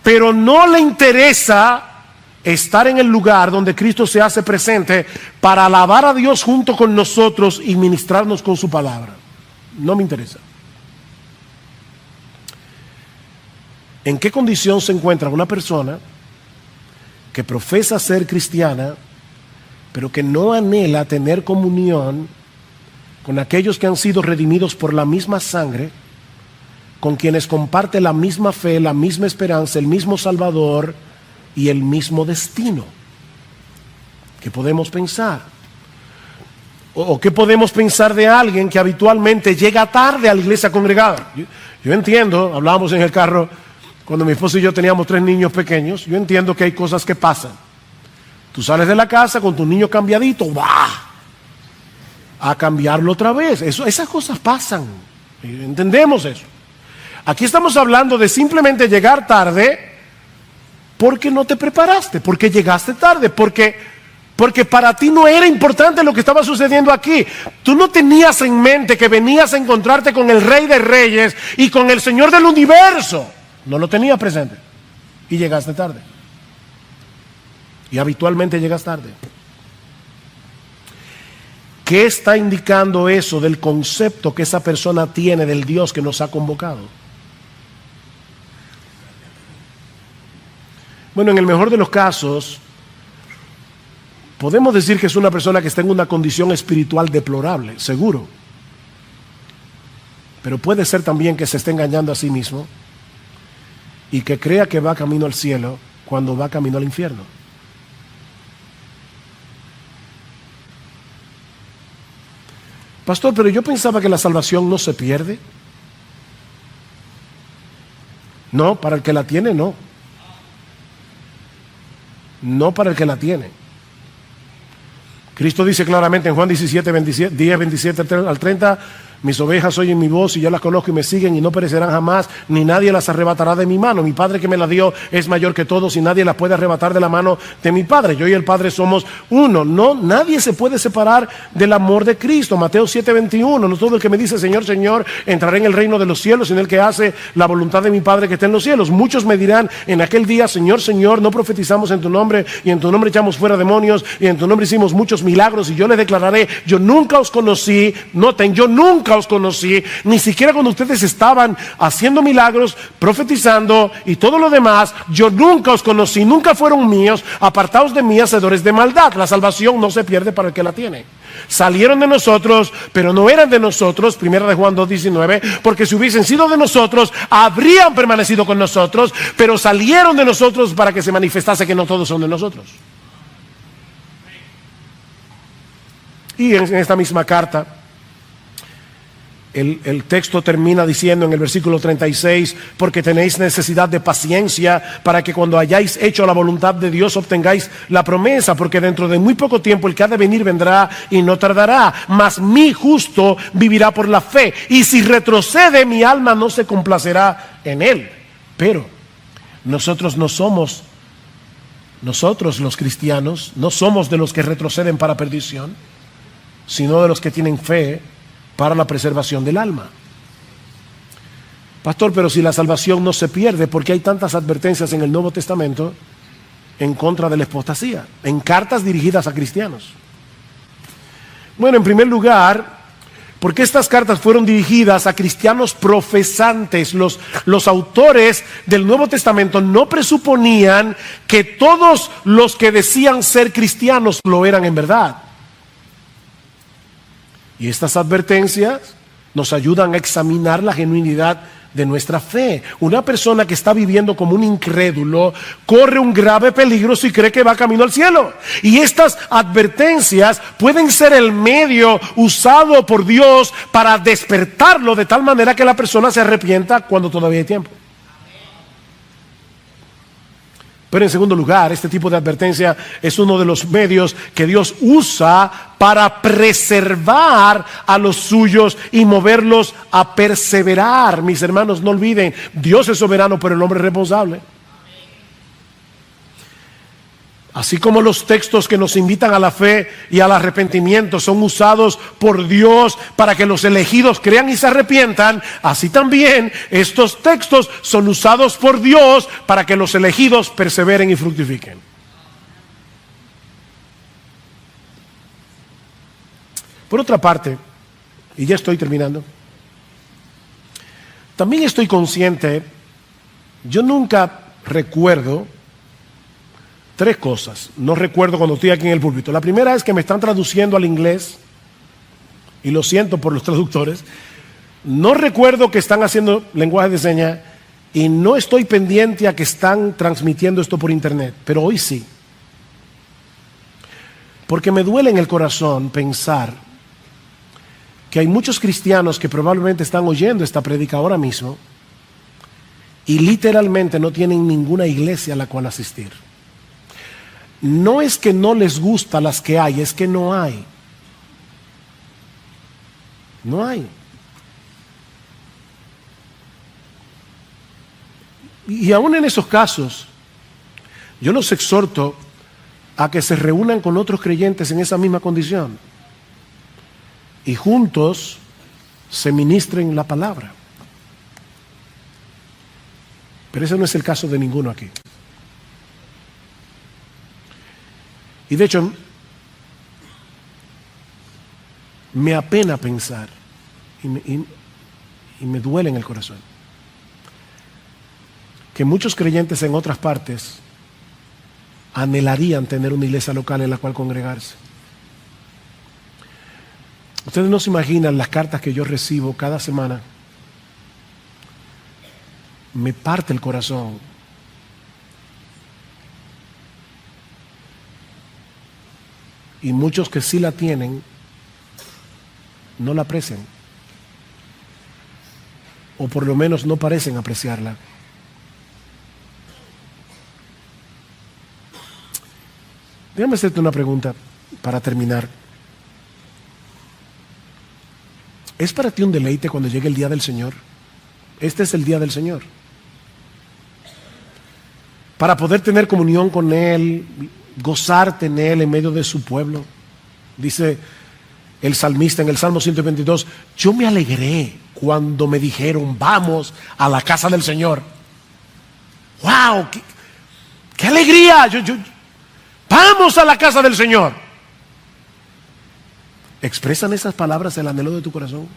pero no le interesa estar en el lugar donde Cristo se hace presente para alabar a Dios junto con nosotros y ministrarnos con su palabra? No me interesa. ¿En qué condición se encuentra una persona que profesa ser cristiana, pero que no anhela tener comunión con aquellos que han sido redimidos por la misma sangre, con quienes comparte la misma fe, la misma esperanza, el mismo Salvador, y el mismo destino. ¿Qué podemos pensar? ¿O qué podemos pensar de alguien que habitualmente llega tarde a la iglesia congregada? Yo entiendo, hablábamos en el carro cuando mi esposo y yo teníamos 3 niños pequeños, yo entiendo que hay cosas que pasan. Tú sales de la casa con tu niño cambiadito, ¡bah!, a cambiarlo otra vez. Esas cosas pasan, entendemos eso. Aquí estamos hablando de simplemente llegar tarde porque no te preparaste, porque llegaste tarde, porque para ti no era importante lo que estaba sucediendo aquí. Tú no tenías en mente que venías a encontrarte con el Rey de Reyes y con el Señor del Universo. No lo tenías presente y llegaste tarde. Y habitualmente llegas tarde. ¿Qué está indicando eso del concepto que esa persona tiene del Dios que nos ha convocado? Bueno, en el mejor de los casos, podemos decir que es una persona que está en una condición espiritual deplorable, seguro. Pero puede ser también que se esté engañando a sí mismo y que crea que va camino al cielo cuando va camino al infierno. Pastor, pero yo pensaba que la salvación no se pierde. No, para el que la tiene, no. No para el que la tiene. Cristo dice claramente en Juan 10, 27 al 30, mis ovejas oyen mi voz y yo las conozco y me siguen y no perecerán jamás, ni nadie las arrebatará de mi mano. Mi Padre que me las dio es mayor que todos y nadie las puede arrebatar de la mano de mi Padre. Yo y el Padre somos uno. No, nadie se puede separar del amor de Cristo. Mateo 7:21, no todo el que me dice Señor, Señor, entrará en el reino de los cielos, sino el que hace la voluntad de mi Padre que está en los cielos. Muchos me dirán en aquel día, Señor, Señor, no profetizamos en tu nombre y en tu nombre echamos fuera demonios y en tu nombre hicimos muchos milagros, y yo les declararé, yo nunca os conocí. Noten, yo nunca os conocí, ni siquiera cuando ustedes estaban haciendo milagros, profetizando y todo lo demás. Yo nunca os conocí, nunca fueron míos, apartaos de mí, hacedores de maldad. La salvación no se pierde para el que la tiene. Salieron de nosotros, pero no eran de nosotros, 1 Juan 2:19, porque si hubiesen sido de nosotros, habrían permanecido con nosotros, pero salieron de nosotros para que se manifestase que no todos son de nosotros. Y en esta misma carta, el texto termina diciendo en el versículo 36, porque tenéis necesidad de paciencia para que cuando hayáis hecho la voluntad de Dios obtengáis la promesa, porque dentro de muy poco tiempo el que ha de venir vendrá y no tardará, mas mi justo vivirá por la fe, y si retrocede mi alma no se complacerá en él. Pero nosotros no somos, nosotros los cristianos, no somos de los que retroceden para perdición, sino de los que tienen fe para la preservación del alma. Pastor, pero si la salvación no se pierde, ¿por qué hay tantas advertencias en el Nuevo Testamento en contra de la apostasía, en cartas dirigidas a cristianos? Bueno, en primer lugar, porque estas cartas fueron dirigidas a cristianos profesantes. Los autores del Nuevo Testamento no presuponían que todos los que decían ser cristianos lo eran en verdad. Y estas advertencias nos ayudan a examinar la genuinidad de nuestra fe. Una persona que está viviendo como un incrédulo corre un grave peligro si cree que va camino al cielo. Y estas advertencias pueden ser el medio usado por Dios para despertarlo de tal manera que la persona se arrepienta cuando todavía hay tiempo. Pero en segundo lugar, este tipo de advertencia es uno de los medios que Dios usa para preservar a los suyos y moverlos a perseverar. Mis hermanos, no olviden, Dios es soberano, pero el hombre es responsable. Así como los textos que nos invitan a la fe y al arrepentimiento son usados por Dios para que los elegidos crean y se arrepientan, así también estos textos son usados por Dios para que los elegidos perseveren y fructifiquen. Por otra parte, y ya estoy terminando, también estoy consciente, yo nunca recuerdo 3 cosas. No recuerdo cuando estoy aquí en el púlpito. La primera es que me están traduciendo al inglés, y lo siento por los traductores. No recuerdo que están haciendo lenguaje de señas, Y no estoy pendiente a que están transmitiendo esto por internet, pero hoy sí. Porque me duele en el corazón pensar que hay muchos cristianos que probablemente están oyendo esta prédica ahora mismo y literalmente no tienen ninguna iglesia a la cual asistir. No es que no les gusta las que hay, es que no hay. No hay. Y aún en esos casos, yo los exhorto a que se reúnan con otros creyentes en esa misma condición y juntos se ministren la palabra. Pero ese no es el caso de ninguno aquí. Y de hecho, me apena pensar y me duele en el corazón que muchos creyentes en otras partes anhelarían tener una iglesia local en la cual congregarse. Ustedes no se imaginan las cartas que yo recibo cada semana. Me parte el corazón. Y muchos que sí la tienen, no la aprecian. O por lo menos no parecen apreciarla. Déjame hacerte una pregunta para terminar. ¿Es para ti un deleite cuando llegue el día del Señor? Este es el día del Señor. Para poder tener comunión con Él, gozarte en Él en medio de su pueblo. Dice el salmista en el Salmo 122, yo me alegré cuando me dijeron, vamos a la casa del Señor. ¡Wow! ¡Qué alegría! Vamos a la casa del Señor. ¿Expresan esas palabras el anhelo de tu corazón?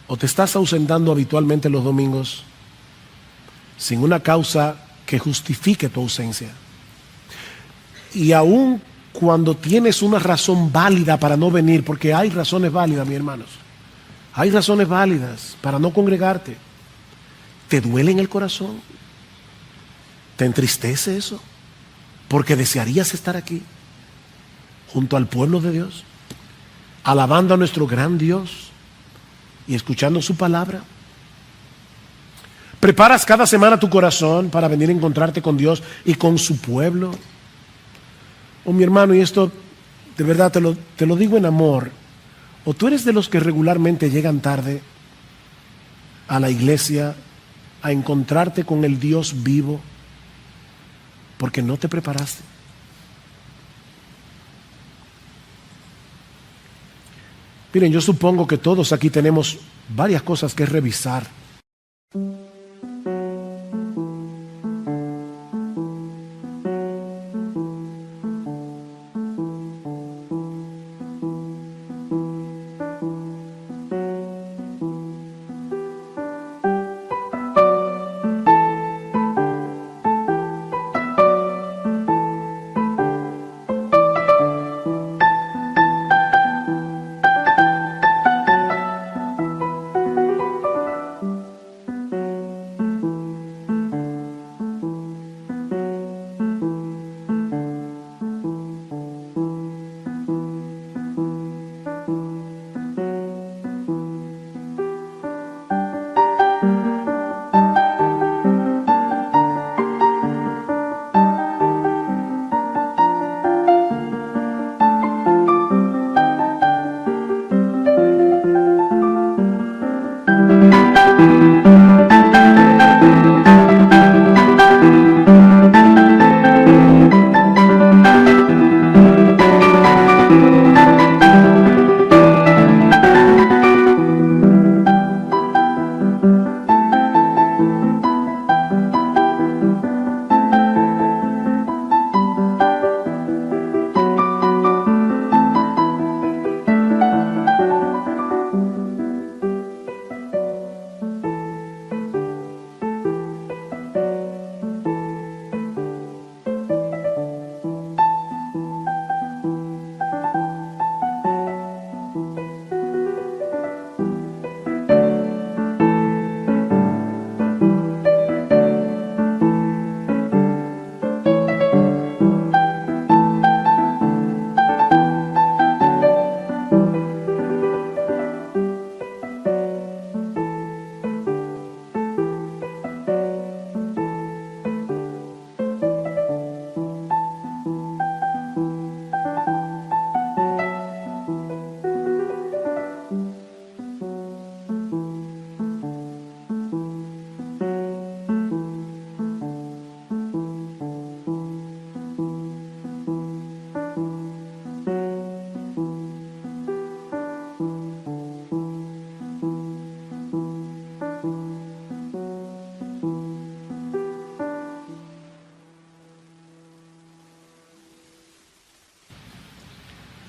¿O te estás ausentando habitualmente los domingos sin una causa que justifique tu ausencia? Y aun cuando tienes una razón válida para no venir, porque hay razones válidas, mis hermanos, hay razones válidas para no congregarte, ¿te duele en el corazón? ¿Te entristece eso? Porque desearías estar aquí, junto al pueblo de Dios, alabando a nuestro gran Dios y escuchando su palabra. ¿Preparas cada semana tu corazón para venir a encontrarte con Dios y con su pueblo? Oh, mi hermano, y esto de verdad te lo digo en amor, o tú eres de los que regularmente llegan tarde a la iglesia a encontrarte con el Dios vivo, porque no te preparaste. Miren, yo supongo que todos aquí tenemos varias cosas que revisar.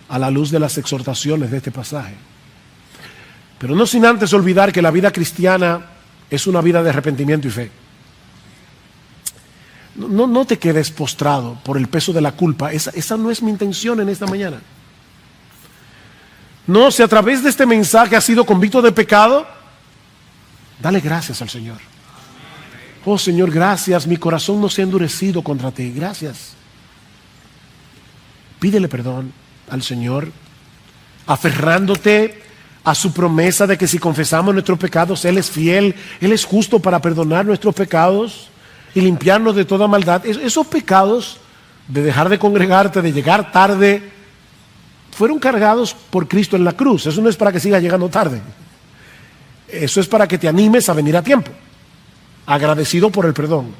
a la luz de las exhortaciones de este pasaje. Pero no sin antes olvidar que la vida cristiana es una vida de arrepentimiento y fe. No te quedes postrado por el peso de la culpa. Esa no es mi intención en esta mañana. No, si a través de este mensaje has sido convicto de pecado, dale gracias al Señor. Oh Señor, gracias, mi corazón no se ha endurecido contra ti, gracias. Pídele perdón al Señor, aferrándote a su promesa de que si confesamos nuestros pecados, Él es fiel, Él es justo para perdonar nuestros pecados y limpiarnos de toda maldad. Esos pecados de dejar de congregarte, de llegar tarde, fueron cargados por Cristo en la cruz. Eso no es para que sigas llegando tarde. Eso es para que te animes a venir a tiempo, agradecido por el perdón.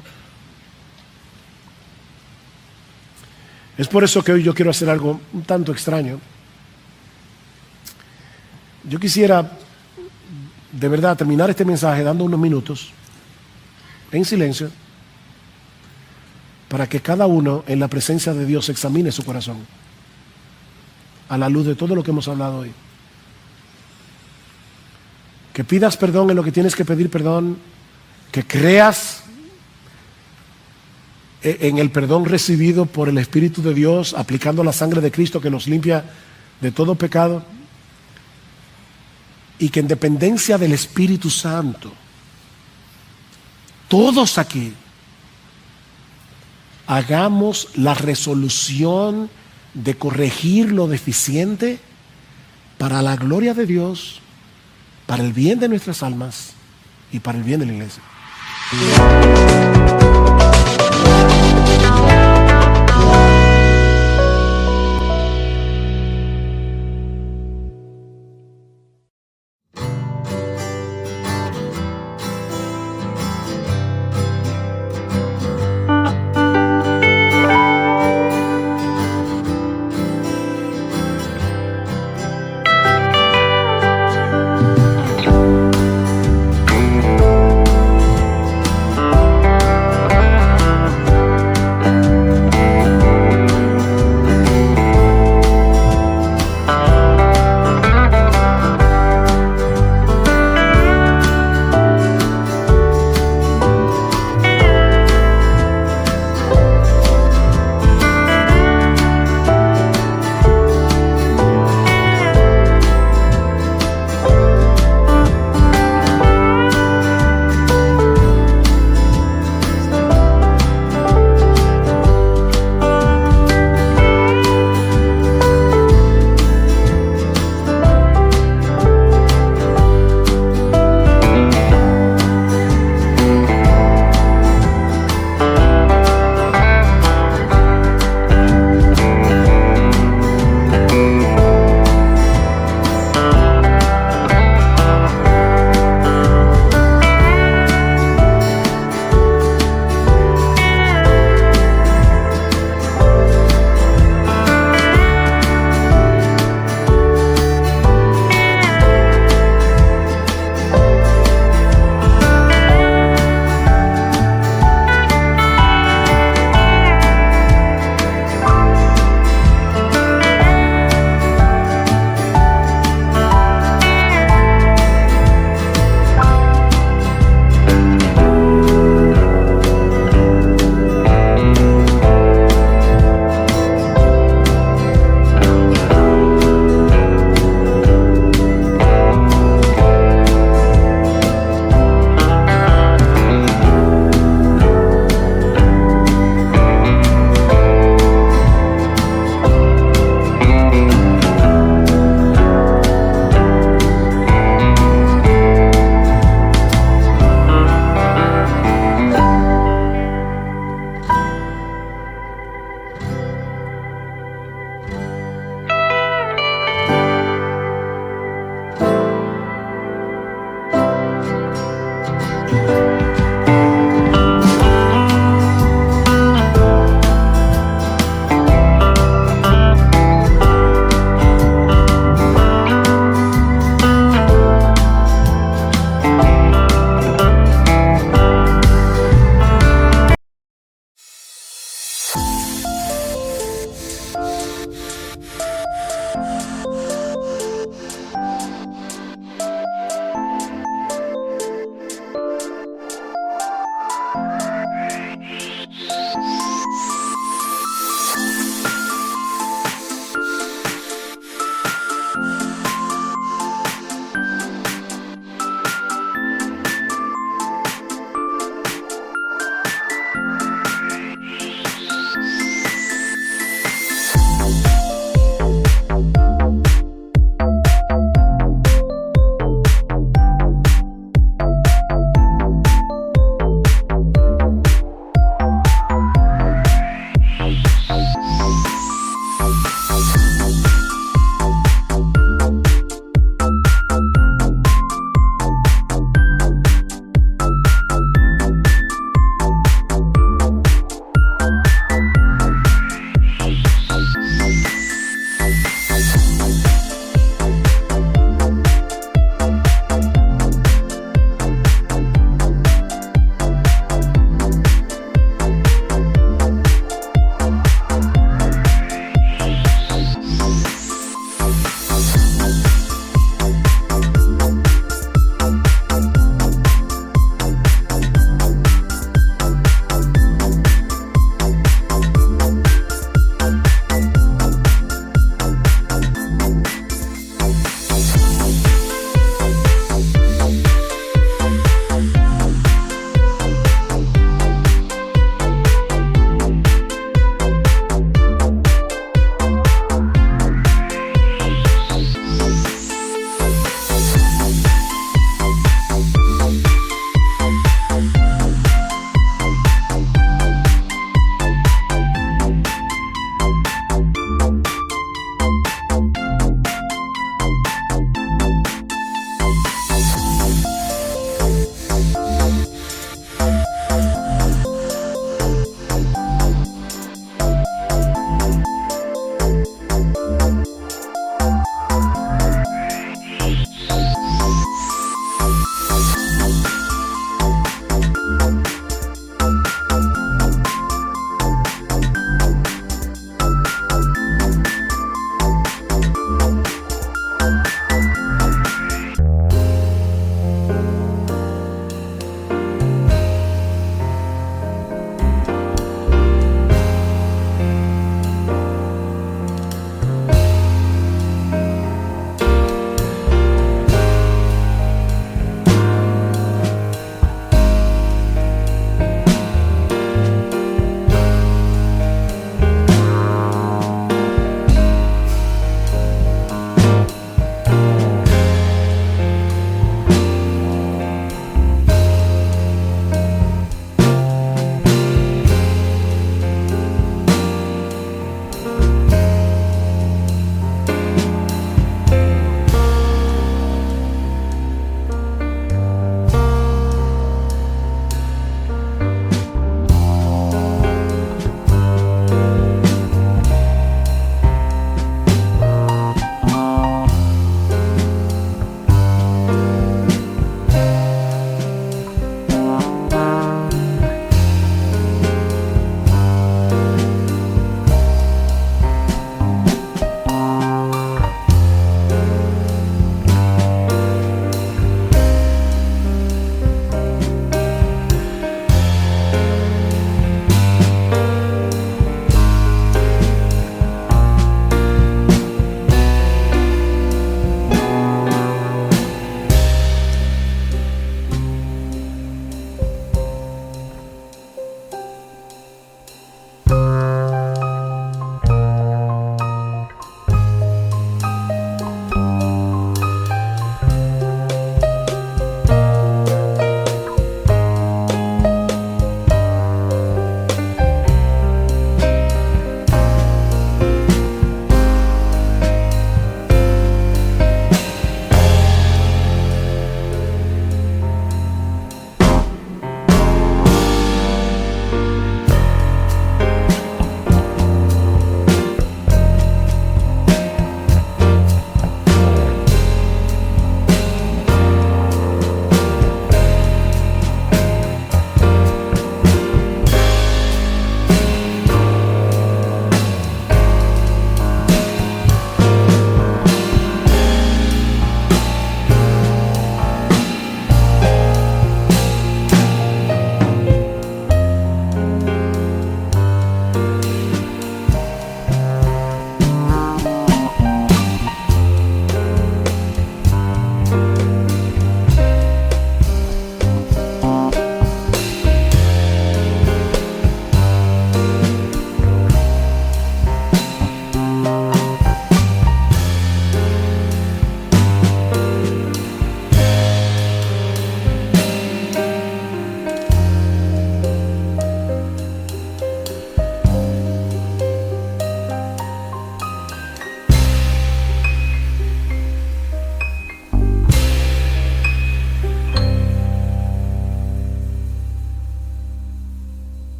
Es por eso que hoy yo quiero hacer algo un tanto extraño. Yo quisiera de verdad terminar este mensaje dando unos minutos en silencio para que cada uno en la presencia de Dios examine su corazón a la luz de todo lo que hemos hablado hoy. Que pidas perdón en lo que tienes que pedir perdón, que creas en el perdón recibido por el Espíritu de Dios, aplicando la sangre de Cristo que nos limpia de todo pecado, y que en dependencia del Espíritu Santo, todos aquí hagamos la resolución de corregir lo deficiente para la gloria de Dios, para el bien de nuestras almas y para el bien de la iglesia.